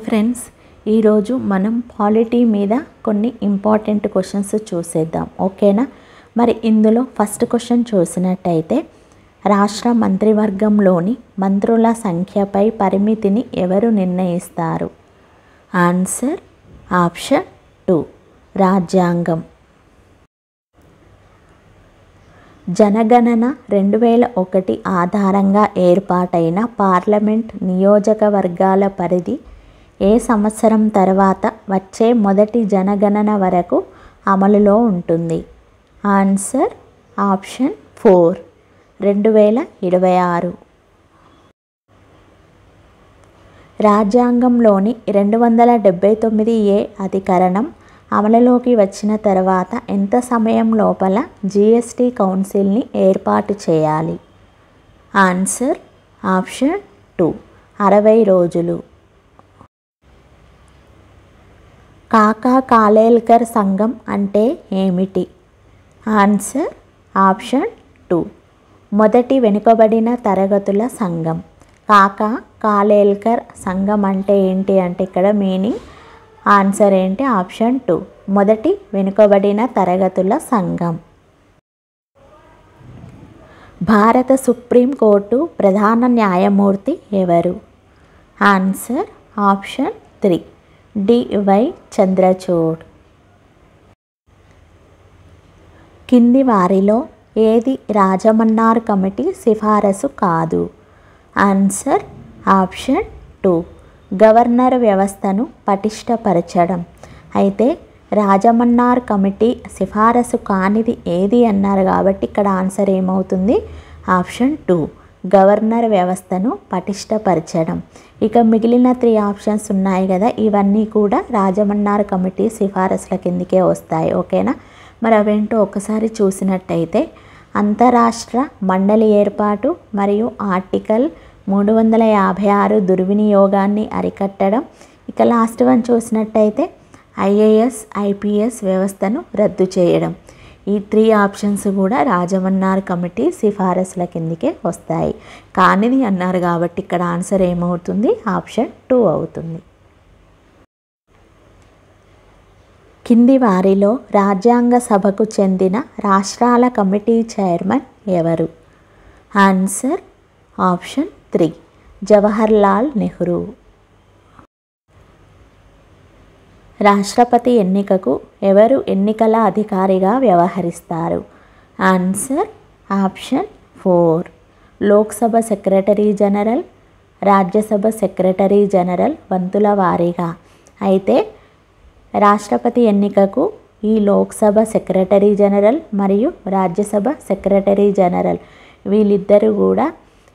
Friends, ఈరోజు మనం polity మీద కొన్ని ఇంపార్టెంట్ క్వశ్చన్స్ చూసేద్దాం. ఓకేనా? మరి ఇందులో ఫస్ట్ క్వశ్చన్ చూసినట్టయితే, రాష్ట్ర మంత్రివర్గంలోని మంత్రుల సంఖ్యపై పరిమితిని ఎవరు నిర్ణయిస్తారు? ఆన్సర్ ఆప్షన్ 2 రాజ్యాంగం. జనగణన 2001 ఆధారంగా ఏర్పాటైన పార్లమెంట్ నియోజకవర్గాల పరిధి ఏ సంవత్సరం తర్వాత వచ్చే మొదటి జనగణన వరకు అమలులో ఉంటుంది? Answer option 4 2026. రాజ్యాంగంలోని 279A అధికరణం అమలులోకి వచ్చిన తర్వాత ఎంత సమయం లోపల GST కౌన్సిల్ని ఏర్పాటు చేయాలి? ఆన్సర్ ఆప్షన్ 2 60 రోజులు. కాకా కాలేల్కర్ సంఘం అంటే ఏమిటి? ఆన్సర్ ఆప్షన్ 2 మొదటి వెనుకబడిన తరగతుల సంఘం. కాకా కాలేల్కర్ సంఘం అంటే ఏంటి అంటే ఇక్కడ మీనింగ్ ఆన్సర్ ఏంటి? ఆప్షన్ 2 మొదటి వెనుకబడిన తరగతుల సంఘం. భారత సుప్రీంకోర్టు ప్రధాన న్యాయమూర్తి ఎవరు? Answer option 3 DY Chandrachud. కింది వారిలో ఏది రాజమన్నార్ కమిటీ సిఫారసు కాదు? ఆన్సర్ ఆప్షన్ 2 గవర్నర్ వ్యవస్థను పటిష్టపరచడం. అయితే రాజమన్నార్ కమిటీ సిఫారసు కానిది ఏది అన్నారు కాబట్టి ఇక్కడ ఆన్సర్ ఏమవుతుంది? ఆప్షన్ 2 గవర్నర్ వ్యవస్థను పటిష్టపరచడం. ఇక మిగిలిన 3 ఆప్షన్స్ ఉన్నాయి కదా, ఇవన్నీ కూడా రాజమన్నార్ కమిటీ సిఫారసుల కిందికే వస్తాయి. ఓకేనా? మరి అవేంటో ఒకసారి చూసినట్టయితే, అంతరాష్ట్ర మండలి ఏర్పాటు మరియు ఆర్టికల్ 356 దుర్వినియోగాన్ని అరికట్టడం. ఇక లాస్ట్ వన్ చూసినట్టయితే IAS IPS వ్యవస్థను రద్దు చేయడం. ఈ 3 ఆప్షన్స్ కూడా రాజమన్నార్ కమిటీ సిఫారసుల కిందికే వస్తాయి. కానిది అన్నారు కాబట్టి ఇక్కడ ఆన్సర్ ఏమవుతుంది? ఆప్షన్ 2 అవుతుంది. కింది వారిలో రాజ్యాంగ సభకు చెందిన రాష్ట్రాల కమిటీ చైర్మన్ ఎవరు? Answer option 3 Jawaharlal Nehru. రాష్ట్రపతి ఎన్నికకు ఎవరు ఎన్నికల అధికారిగా వ్యవహరిస్తారు? Answer option 4 Lok Sabha secretary general, Rajya Sabha secretary general వంతుల వారీగా. అయితే రాష్ట్రపతి ఎన్నికకు ఈ లోక్సభ సెక్రటరీ జనరల్ మరియు రాజ్యసభ సెక్రటరీ జనరల్ వీళ్ళిద్దరూ కూడా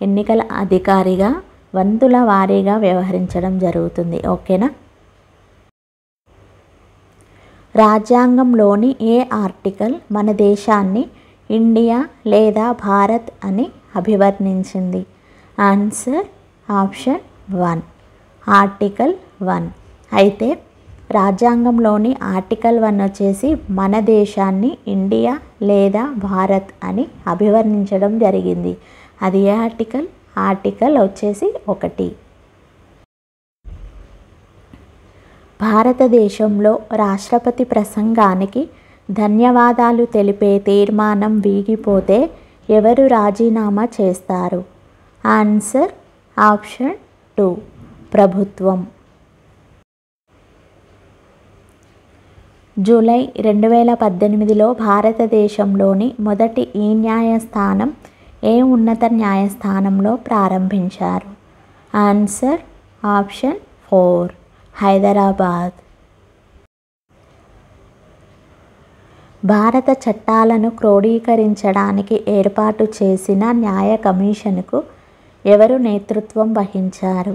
ఎన్నికల అధికారిగా వంతుల వారీగా వ్యవహరించడం జరుగుతుంది. ఓకేనా? రాజ్యాంగంలోని ఏ ఆర్టికల్ మన దేశాన్ని ఇండియా లేదా భారత్ అని అభివర్ణించింది? Answer option 1 article 1. అయితే రాజ్యాంగంలోని ఆర్టికల్ 1 వచ్చేసి మన దేశాన్ని ఇండియా లేదా భారత్ అని అభివర్ణించడం జరిగింది. అది ఏ ఆర్టికల్? ఆర్టికల్ వచ్చేసి 1. భారతదేశంలో రాష్ట్రపతి ప్రసంగానికి ధన్యవాదాలు తెలిపే తీర్మానం వీగిపోతే ఎవరు రాజీనామా చేస్తారు? ఆన్సర్ ఆప్షన్ 2 ప్రభుత్వం. జూలై 2018లో భారతదేశంలోని మొదటి ఈ న్యాయస్థానం ఏ ఉన్నత న్యాయస్థానంలో ప్రారంభించారు? Answer option 4 Hyderabad. భారత చట్టాలను క్రోడీకరించడానికి ఏర్పాటు చేసిన న్యాయ కమిషన్కు ఎవరు నేతృత్వం వహించారు?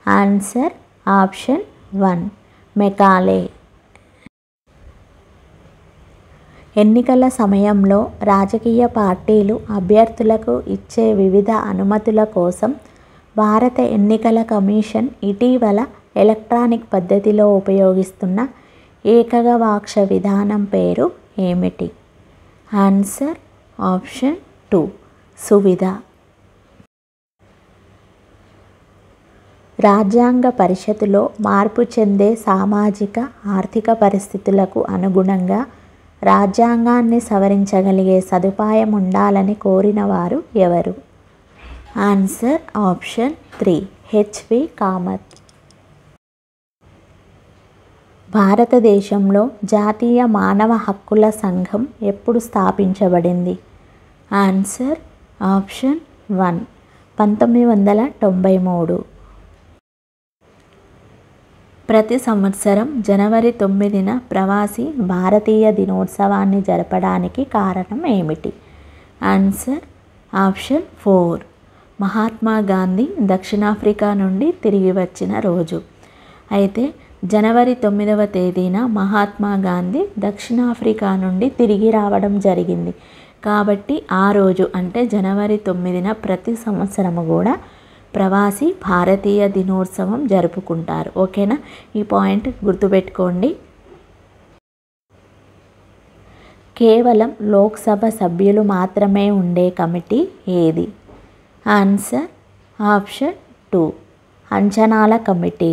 Answer option 1 Macaulay. ఎన్నికల సమయంలో రాజకీయ పార్టీలు అభ్యర్థులకు ఇచ్చే వివిధ అనుమతుల కోసం భారత ఎన్నికల కమిషన్ ఇటీవల ఎలక్ట్రానిక్ పద్ధతిలో ఉపయోగిస్తున్న ఏకగవాక్ష విధానం పేరు ఏమిటి? Answer option 2 Suvidha. రాజ్యాంగ పరిషత్తులో మార్పు చెందే సామాజిక ఆర్థిక పరిస్థితులకు అనుగుణంగా రాజ్యాంగాన్ని సవరించగలిగే సదుపాయం ఉండాలని కోరిన వారు ఎవరు? Answer option 3 HV Kamath. భారతదేశంలో జాతీయ మానవ హక్కుల సంఘం ఎప్పుడు స్థాపించబడింది? Answer option 1 1993. ప్రతి సంవత్సరం జనవరి 9న ప్రవాసీ భారతీయ దినోత్సవాన్ని జరపడానికి కారణం ఏమిటి? ఆన్సర్ ఆప్షన్ 4 మహాత్మా గాంధీ దక్షిణాఫ్రికా నుండి తిరిగి వచ్చిన రోజు. అయితే జనవరి 9వ తేదీన మహాత్మా గాంధీ దక్షిణాఫ్రికా నుండి తిరిగి రావడం జరిగింది. కాబట్టి ఆ రోజు అంటే జనవరి 9న ప్రతి సంవత్సరము కూడా ప్రవాసీ భారతీయ దినోత్సవం జరుపుకుంటారు. ఓకేనా? ఈ పాయింట్ గుర్తుపెట్టుకోండి. కేవలం లోక్సభ సభ్యులు మాత్రమే ఉండే కమిటీ ఏది? ఆన్సర్ ఆప్షన్ 2 అంచనాల కమిటీ.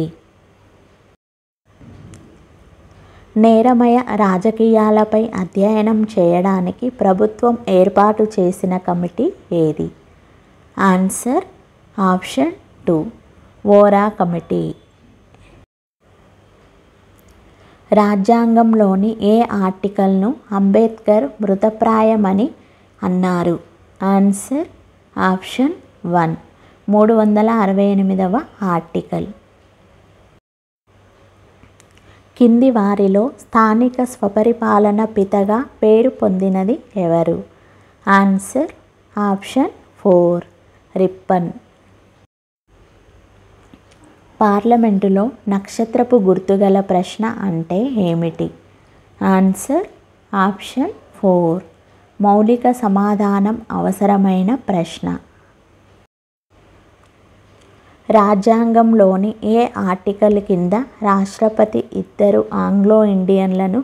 నేరమయ రాజకీయాలపై అధ్యయనం చేయడానికి ప్రభుత్వం ఏర్పాటు చేసిన కమిటీ ఏది? Answer option 2 Vohra committee. రాజ్యాంగంలోని ఏ ఆర్టికల్ను అంబేద్కర్ మృతప్రాయమని అన్నారు? ఆన్సర్ ఆప్షన్ 1 368వ ఆర్టికల్. కింది వారిలో స్థానిక స్వపరిపాలన పితగా పేరు పొందినది ఎవరు? Answer option 4 Ripon. పార్లమెంటులో నక్షత్రపు గుర్తుగల ప్రశ్న అంటే ఏమిటి? ఆన్సర్ ఆప్షన్ 4 మౌలిక సమాధానం అవసరమైన ప్రశ్న. రాజ్యాంగంలోని ఏ ఆర్టికల్ కింద రాష్ట్రపతి 2 ఆంగ్లో ఇండియన్లను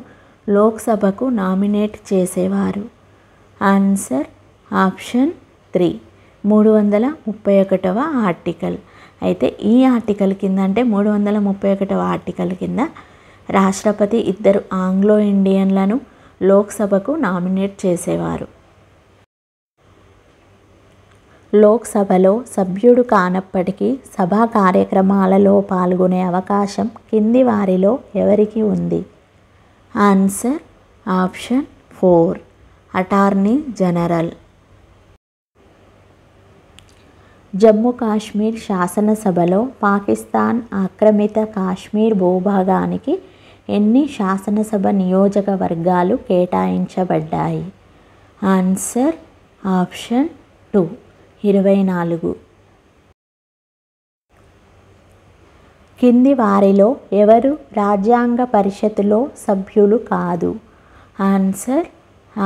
లోక్సభకు నామినేట్ చేసేవారు? ఆన్సర్ ఆప్షన్ 3 331వ ఆర్టికల్. అయితే ఈ ఆర్టికల్ కింద అంటే 331వ ఆర్టికల్ కింద రాష్ట్రపతి 2 ఆంగ్లో ఇండియన్లను లోక్సభకు నామినేట్ చేసేవారు. లోక్సభలో సభ్యుడు కానప్పటికీ సభా కార్యక్రమాలలో పాల్గొనే అవకాశం కింది వారిలో ఎవరికి ఉంది? Answer option 4 attorney general. Jammu Kashmir శాసనసభలో పాకిస్తాన్ ఆక్రమిత కాశ్మీర్ భూభాగానికి ఎన్ని శాసనసభ నియోజకవర్గాలు కేటాయించబడ్డాయి? Answer option 2 24. కింది వారిలో ఎవరు రాజ్యాంగ పరిషత్తులో సభ్యులు కాదు? Answer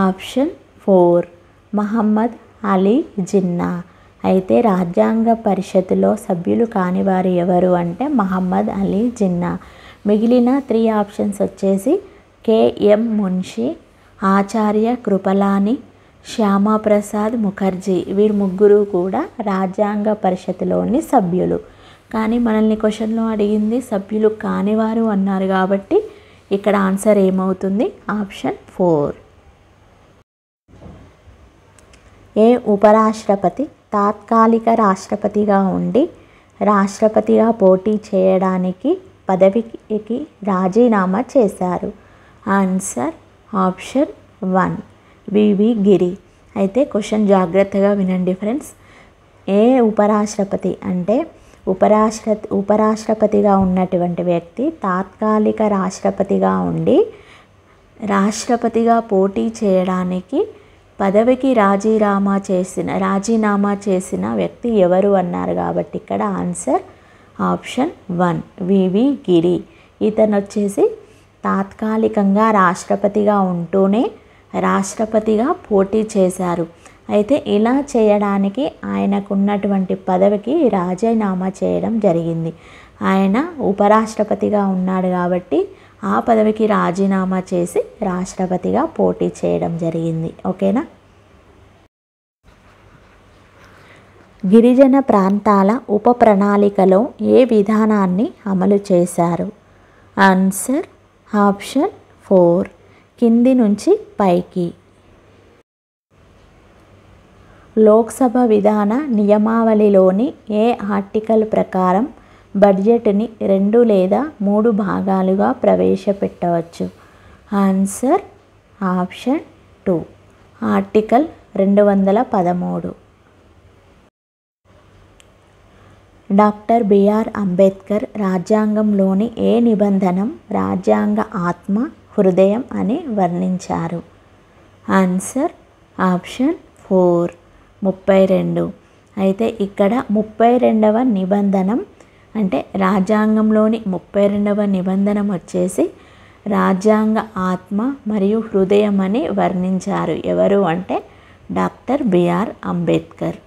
option 4 Mohammad Ali Jinnah. అయితే రాజ్యాంగ పరిషత్తులో సభ్యులు కాని వారు ఎవరు అంటే మహమ్మద్ అలీ జిన్నా. మిగిలిన 3 ఆప్షన్స్ వచ్చేసి కెఎం మున్షి, ఆచార్య కృపలాని, శ్యామాప్రసాద్ ముఖర్జీ. వీరు ముగ్గురు కూడా రాజ్యాంగ పరిషత్తులోని సభ్యులు. కానీ మనల్ని క్వశ్చన్లో అడిగింది సభ్యులు కానివారు అన్నారు కాబట్టి ఇక్కడ ఆన్సర్ ఏమవుతుంది? ఆప్షన్ 4. ఏ ఉపరాష్ట్రపతి తాత్కాలిక రాష్ట్రపతిగా ఉండి రాష్ట్రపతిగా పోటీ చేయడానికి పదవికి రాజీనామా చేశారు? ఆన్సర్ ఆప్షన్ 1 వివి గిరి. అయితే క్వశ్చన్ జాగ్రత్తగా వినండి ఫ్రెండ్స్. ఏ ఉపరాష్ట్రపతి అంటే ఉపరాష్ట్రపతిగా ఉన్నటువంటి వ్యక్తి తాత్కాలిక రాష్ట్రపతిగా ఉండి రాష్ట్రపతిగా పోటీ చేయడానికి పదవికి రాజీనామా చేసిన వ్యక్తి ఎవరు అన్నారు కాబట్టి ఇక్కడ ఆన్సర్ ఆప్షన్ 1 వివి గిరి. ఇతను వచ్చేసి తాత్కాలికంగా రాష్ట్రపతిగా ఉంటూనే రాష్ట్రపతిగా పోటీ చేశారు. అయితే ఇలా చేయడానికి ఆయనకున్నటువంటి పదవికి రాజీనామా చేయడం జరిగింది. ఆయన ఉపరాష్ట్రపతిగా ఉన్నాడు కాబట్టి ఆ పదవికి రాజీనామా చేసి రాష్ట్రపతిగా పోటీ చేయడం జరిగింది. ఓకేనా? గిరిజన ప్రాంతాల ఉప ప్రణాళికలో ఏ విధానాన్ని అమలు చేశారు? ఆన్సర్ ఆప్షన్ 4 కింది నుంచి పైకి. లోక్సభ విధాన నియమావళిలోని ఏ ఆర్టికల్ ప్రకారం బడ్జెట్ని 2 లేదా 3 భాగాలుగా ప్రవేశపెట్టవచ్చు? Answer option 2 article 213. Doctor BR Ambedkar రాజ్యాంగంలోని ఏ నిబంధనం రాజ్యాంగ ఆత్మ హృదయం అని వర్ణించారు? Answer option 4 32. అయితే ఇక్కడ 32వ నిబంధనం అంటే రాజ్యాంగంలోని 32వ నిబంధనం వచ్చేసి రాజ్యాంగ ఆత్మ మరియు హృదయం అని వర్ణించారు. ఎవరు అంటే డాక్టర్ బిఆర్ అంబేద్కర్.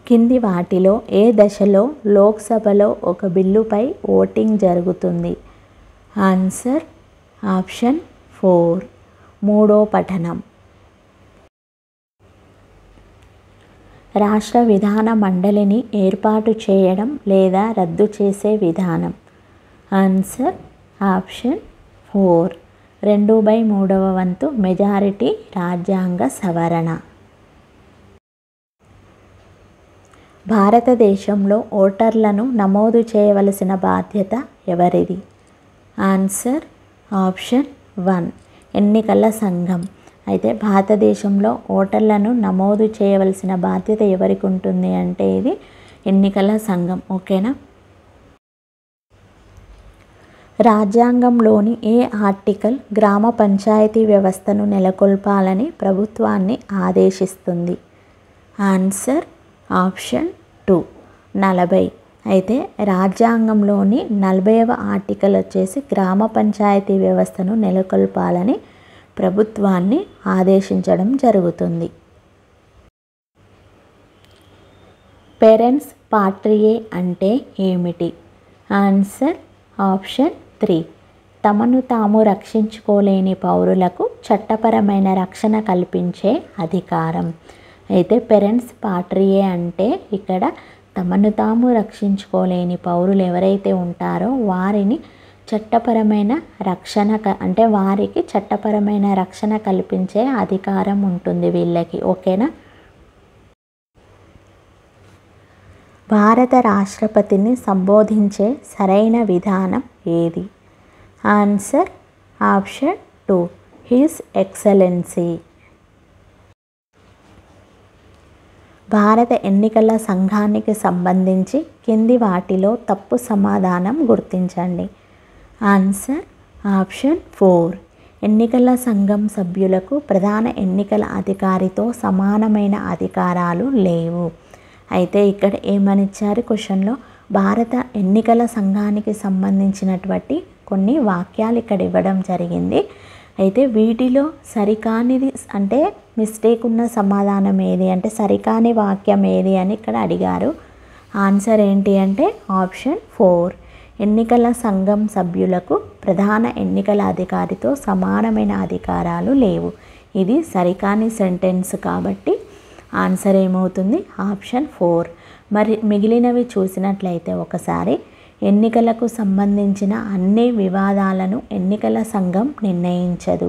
కింది వాటిలో ఏ దశలో లోక్సభలో ఒక బిల్లుపై ఓటింగ్ జరుగుతుంది? ఆన్సర్ ఆప్షన్ 4 మూడో పఠనం. రాష్ట్ర విధాన మండలిని ఏర్పాటు చేయడం లేదా రద్దు చేసే విధానం? ఆన్సర్ ఆప్షన్ 4 2/3 వంతు మెజారిటీ రాజ్యాంగ సవరణ. భారతదేశంలో ఓటర్లను నమోదు చేయవలసిన బాధ్యత ఎవరిది? ఆన్సర్ ఆప్షన్ 1 ఎన్నికల సంఘం. అయితే భారతదేశంలో ఓటర్లను నమోదు చేయవలసిన బాధ్యత ఎవరికి ఉంటుంది అంటే ఇది ఎన్నికల సంఘం. ఓకేనా? రాజ్యాంగంలోని ఏ ఆర్టికల్ గ్రామ పంచాయతీ వ్యవస్థను నెలకొల్పాలని ప్రభుత్వాన్ని ఆదేశిస్తుంది? Answer option 2 40. అయితే రాజ్యాంగంలోని 40వ ఆర్టికల్ వచ్చేసి గ్రామ పంచాయతీ వ్యవస్థను నెలకొల్పాలని ప్రభుత్వాన్ని ఆదేశించడం జరుగుతుంది. పేరెంట్స్ పాట్రియే అంటే ఏమిటి? ఆన్సర్ ఆప్షన్ 3 తమను తాము రక్షించుకోలేని పౌరులకు చట్టపరమైన రక్షణ కల్పించే అధికారం. అయితే పేరెంట్స్ పాట్రియే అంటే ఇక్కడ తమను తాము రక్షించుకోలేని పౌరులు ఎవరైతే ఉంటారో వారిని చట్టపరమైన రక్షణ అంటే వారికి చట్టపరమైన రక్షణ కల్పించే అధికారం ఉంటుంది వీళ్ళకి. ఓకేనా? భారత రాష్ట్రపతిని సంబోధించే సరైన విధానం ఏది? Answer option 2 his excellency. భారత ఎన్నికల సంఘానికి సంబంధించి కింది వాటిలో తప్పు సమాధానం గుర్తించండి. ఆన్సర్ ఆప్షన్ 4 ఎన్నికల సంఘం సభ్యులకు ప్రధాన ఎన్నికల అధికారితో సమానమైన అధికారాలు లేవు. అయితే ఇక్కడ ఏమనిచ్చారు క్వశ్చన్లో? భారత ఎన్నికల సంఘానికి సంబంధించినటువంటి కొన్ని వాక్యాలు ఇక్కడ ఇవ్వడం జరిగింది. అయితే వీటిలో సరికానిది అంటే మిస్టేక్ ఉన్న సమాధానం ఏది అంటే సరికాని వాక్యం ఏది అని ఇక్కడ అడిగారు. ఆన్సర్ ఏంటి అంటే ఆప్షన్ 4 ఎన్నికల సంఘం సభ్యులకు ప్రధాన ఎన్నికల అధికారితో సమానమైన అధికారాలు లేవు. ఇది సరికాని సెంటెన్స్ కాబట్టి ఆన్సర్ ఏమవుతుంది? ఆప్షన్ 4. మరి మిగిలినవి చూసినట్లయితే ఒకసారి ఎన్నికలకు సంబంధించిన అన్ని వివాదాలను ఎన్నికల సంఘం నిర్ణయించదు.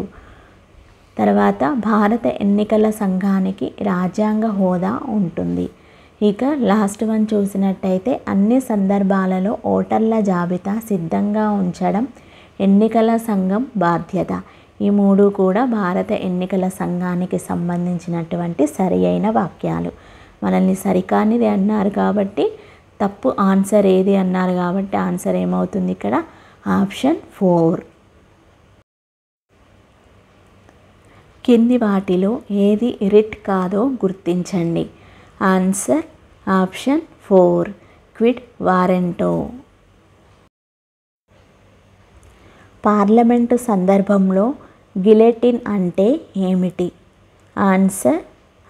తర్వాత భారత ఎన్నికల సంఘానికి రాజ్యాంగ హోదా ఉంటుంది. ఇక లాస్ట్ వన్ చూసినట్టయితే అన్ని సందర్భాలలో ఓటర్ల జాబితా సిద్ధంగా ఉంచడం ఎన్నికల సంఘం బాధ్యత. ఈ 3 కూడా భారత ఎన్నికల సంఘానికి సంబంధించినటువంటి సరి అయిన వాక్యాలు. మనల్ని సరికానిది అన్నారు కాబట్టి తప్పు ఆన్సర్ ఏది అన్నారు కాబట్టి ఆన్సర్ ఏమవుతుంది ఇక్కడ? ఆప్షన్ 4. కింది వాటిలో ఏది రిట్ కాదో గుర్తించండి. Answer option 4 quo warranto. Parliament సందర్భంలో గిలెటిన్ అంటే ఏమిటి? ఆన్సర్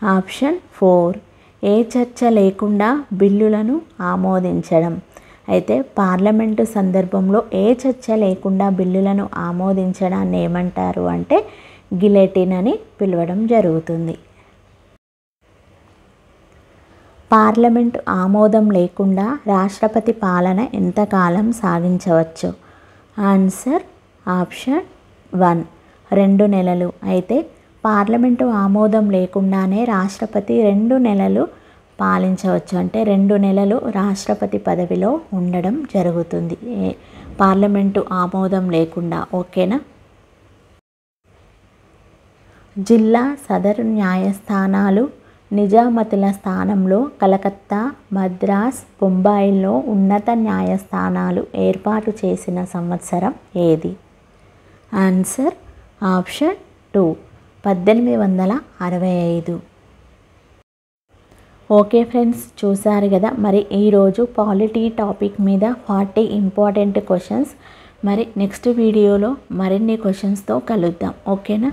ఆప్షన్ 4 ఏ చర్చ లేకుండా బిల్లులను ఆమోదించడం. అయితే పార్లమెంటు సందర్భంలో ఏ చర్చ లేకుండా బిల్లులను ఆమోదించడాన్ని ఏమంటారు అంటే గిలెటిన్ అని పిలవడం జరుగుతుంది. పార్లమెంటు ఆమోదం లేకుండా రాష్ట్రపతి పాలన ఎంతకాలం సాగించవచ్చు? ఆన్సర్ ఆప్షన్ 1 2 నెలలు. అయితే పార్లమెంటు ఆమోదం లేకుండానే రాష్ట్రపతి 2 నెలలు పాలించవచ్చు. అంటే 2 నెలలు రాష్ట్రపతి పదవిలో ఉండడం జరుగుతుంది పార్లమెంటు ఆమోదం లేకుండా. ఓకేనా? జిల్లా సదరు న్యాయస్థానాలు నిజామతుల స్థానంలో కలకత్తా, మద్రాస్, బొంబాయిల్లో ఉన్నత న్యాయస్థానాలు ఏర్పాటు చేసిన సంవత్సరం ఏది? Answer option 2 1865. ఓకే ఫ్రెండ్స్, చూసారు కదా మరి ఈరోజు పాలిటీ టాపిక్ మీద 40 ఇంపార్టెంట్ క్వశ్చన్స్. మరి నెక్స్ట్ వీడియోలో మరిన్ని క్వశ్చన్స్తో కలుద్దాం. ఓకేనా?